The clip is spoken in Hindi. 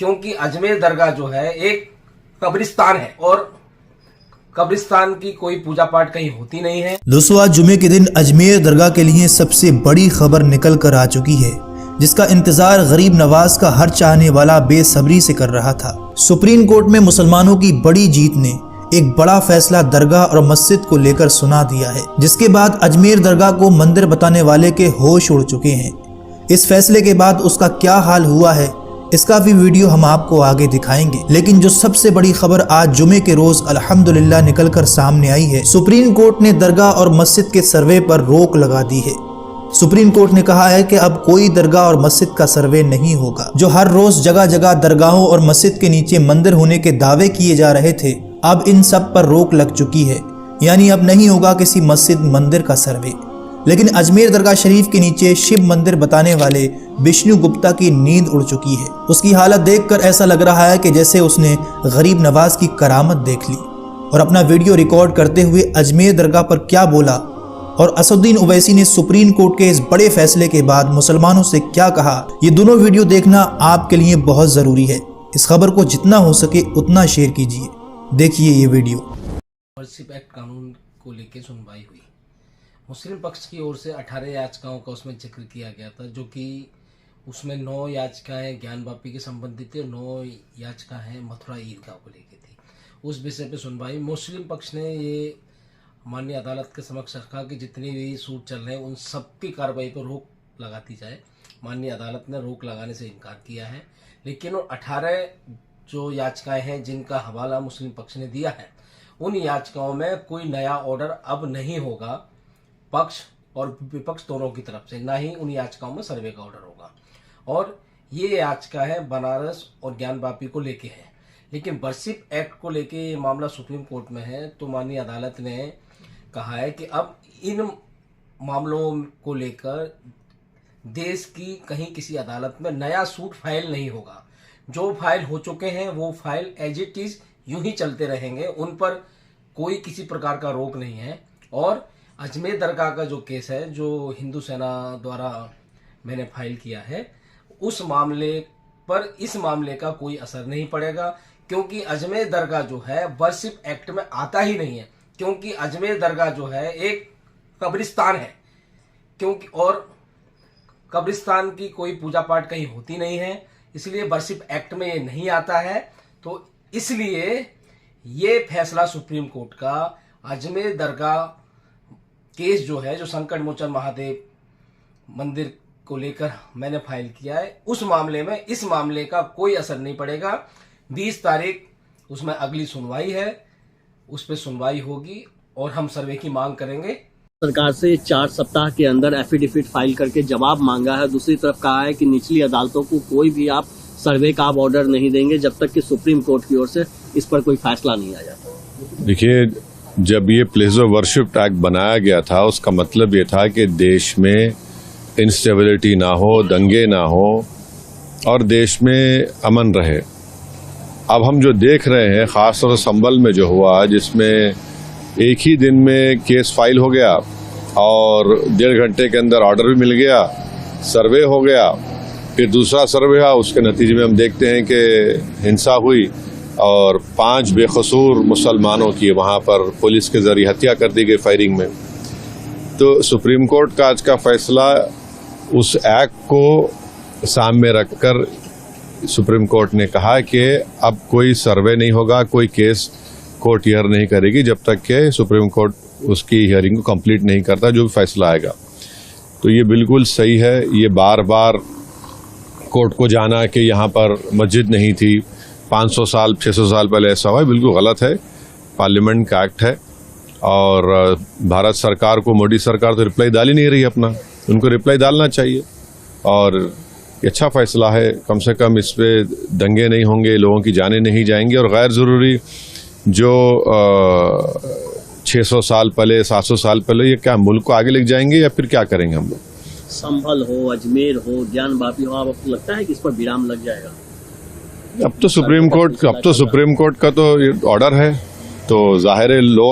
क्योंकि अजमेर दरगाह जो है एक कब्रिस्तान है और कब्रिस्तान की कोई पूजा पाठ कहीं होती नहीं है। दोस्तों, आज जुमे के दिन अजमेर दरगाह के लिए सबसे बड़ी खबर निकल कर आ चुकी है, जिसका इंतजार गरीब नवाज का हर चाहने वाला बेसब्री से कर रहा था। सुप्रीम कोर्ट में मुसलमानों की बड़ी जीत ने एक बड़ा फैसला दरगाह और मस्जिद को लेकर सुना दिया है, जिसके बाद अजमेर दरगाह को मंदिर बताने वाले के होश उड़ चुके हैं। इस फैसले के बाद उसका क्या हाल हुआ है, इसका भी वीडियो हम आपको आगे दिखाएंगे। लेकिन जो सबसे बड़ी खबर आज जुमे के रोज अल्हम्दुलिल्लाह निकलकर सामने आई है, सुप्रीम कोर्ट ने दरगाह और मस्जिद के सर्वे पर रोक लगा दी है। सुप्रीम कोर्ट ने कहा है कि अब कोई दरगाह और मस्जिद का सर्वे नहीं होगा। जो हर रोज जगह जगह दरगाहों और मस्जिद के नीचे मंदिर होने के दावे किए जा रहे थे, अब इन सब पर रोक लग चुकी है, यानी अब नहीं होगा किसी मस्जिद मंदिर का सर्वे। लेकिन अजमेर दरगाह शरीफ के नीचे शिव मंदिर बताने वाले विष्णु गुप्ता की नींद उड़ चुकी है। उसकी हालत देखकर ऐसा लग रहा है कि जैसे उसने गरीब नवाज की करामत देख ली। और अपना वीडियो रिकॉर्ड करते हुए अजमेर दरगाह पर क्या बोला और असदुद्दीन ओवैसी ने सुप्रीम कोर्ट के इस बड़े फैसले के बाद मुसलमानों से क्या कहा, ये दोनों वीडियो देखना आपके लिए बहुत जरूरी है। इस खबर को जितना हो सके उतना शेयर कीजिए। देखिए ये वीडियो। वर्शिप एक्ट कानून को लेकर सुनवाई हुई। मुस्लिम पक्ष की ओर से 18 याचिकाओं का उसमें जिक्र किया गया था, जो कि उसमें 9 याचिकाएं ज्ञानवापी के संबंधित थी और 9 याचिकाएं मथुरा ईदगाह को लेकर थी। उस विषय पे सुनवाई मुस्लिम पक्ष ने ये माननीय अदालत के समक्ष रखा कि जितनी भी सूट चल रहे हैं उन सब की कार्रवाई पर रोक लगाती जाए। माननीय अदालत ने रोक लगाने से इनकार किया है, लेकिन वो 18 जो याचिकाएं हैं जिनका हवाला मुस्लिम पक्ष ने दिया है, उन याचिकाओं में कोई नया ऑर्डर अब नहीं होगा पक्ष और विपक्ष दोनों की तरफ से, ना ही उन याचिकाओं में सर्वे का ऑर्डर होगा। और ये याचिका है बनारस और ज्ञानवापी को लेके है, लेकिन वर्शिप एक्ट को लेके ये मामला सुप्रीम कोर्ट में है। तो माननीय अदालत ने कहा है कि अब इन मामलों को लेकर देश की कहीं किसी अदालत में नया सूट फाइल नहीं होगा। जो फाइल हो चुके हैं वो फाइल एज इट इज यूं ही चलते रहेंगे, उन पर कोई किसी प्रकार का रोक नहीं है। और अजमेर दरगाह का जो केस है, जो हिंदू सेना द्वारा मैंने फाइल किया है, उस मामले पर इस मामले का कोई असर नहीं पड़ेगा, क्योंकि अजमेर दरगाह जो है वर्शिप एक्ट में आता ही नहीं है। क्योंकि अजमेर दरगाह जो है एक कब्रिस्तान है, क्योंकि और कब्रिस्तान की कोई पूजा पाठ कहीं होती नहीं है, इसलिए वर्शिप एक्ट में ये नहीं आता है। तो इसलिए ये फैसला सुप्रीम कोर्ट का अजमेर दरगाह केस जो है, जो संकट मोचन महादेव मंदिर को लेकर मैंने फाइल किया है, उस मामले में इस मामले का कोई असर नहीं पड़ेगा। 20 तारीख उसमें अगली सुनवाई है, उस पर सुनवाई होगी और हम सर्वे की मांग करेंगे। सरकार से 4 सप्ताह के अंदर एफिडेविट फाइल करके जवाब मांगा है। दूसरी तरफ कहा है कि निचली अदालतों को कोई भी आप सर्वे का आप ऑर्डर नहीं देंगे जब तक कि सुप्रीम कोर्ट की ओर से इस पर कोई फैसला नहीं आ जाता। देखिए, जब ये प्लेस ऑफ वर्शिप एक्ट बनाया गया था, उसका मतलब ये था कि देश में इंस्टेबिलिटी ना हो, दंगे ना हो और देश में अमन रहे। अब हम जो देख रहे हैं, खासतौर से संभल में जो हुआ, जिसमें एक ही दिन में केस फाइल हो गया और 1.5 घंटे के अंदर ऑर्डर भी मिल गया, सर्वे हो गया, फिर दूसरा सर्वे हुआ, उसके नतीजे में हम देखते हैं कि हिंसा हुई और 5 बेकसूर मुसलमानों की वहाँ पर पुलिस के जरिए हत्या कर दी गई फायरिंग में। तो सुप्रीम कोर्ट का आज का फैसला उस एक्ट को सामने रखकर सुप्रीम कोर्ट ने कहा कि अब कोई सर्वे नहीं होगा, कोई केस कोर्ट हियर नहीं करेगी जब तक कि सुप्रीम कोर्ट उसकी हियरिंग को कंप्लीट नहीं करता, जो भी फैसला आएगा। तो ये बिल्कुल सही है। ये बार बार कोर्ट को जाना कि यहाँ पर मस्जिद नहीं थी, 500 साल 600 साल पहले ऐसा हुआ, बिल्कुल गलत है। पार्लियामेंट का एक्ट है और भारत सरकार को, मोदी सरकार तो रिप्लाई डाल ही नहीं रही अपना, उनको रिप्लाई डालना चाहिए। और ये अच्छा फैसला है, कम से कम इस पे दंगे नहीं होंगे, लोगों की जानें नहीं जाएंगी और गैर ज़रूरी जो 600 साल पहले 700 साल पहले, ये क्या मुल्क को आगे लेके जाएंगे या फिर क्या करेंगे हम लोग? संभल हो, अजमेर हो, ज्ञानवापी हो, आपको लगता है कि इस पर विराम लग जाएगा? अब तो सुप्रीम कोर्ट का तो ऑर्डर है, तो जाहिर है लोअर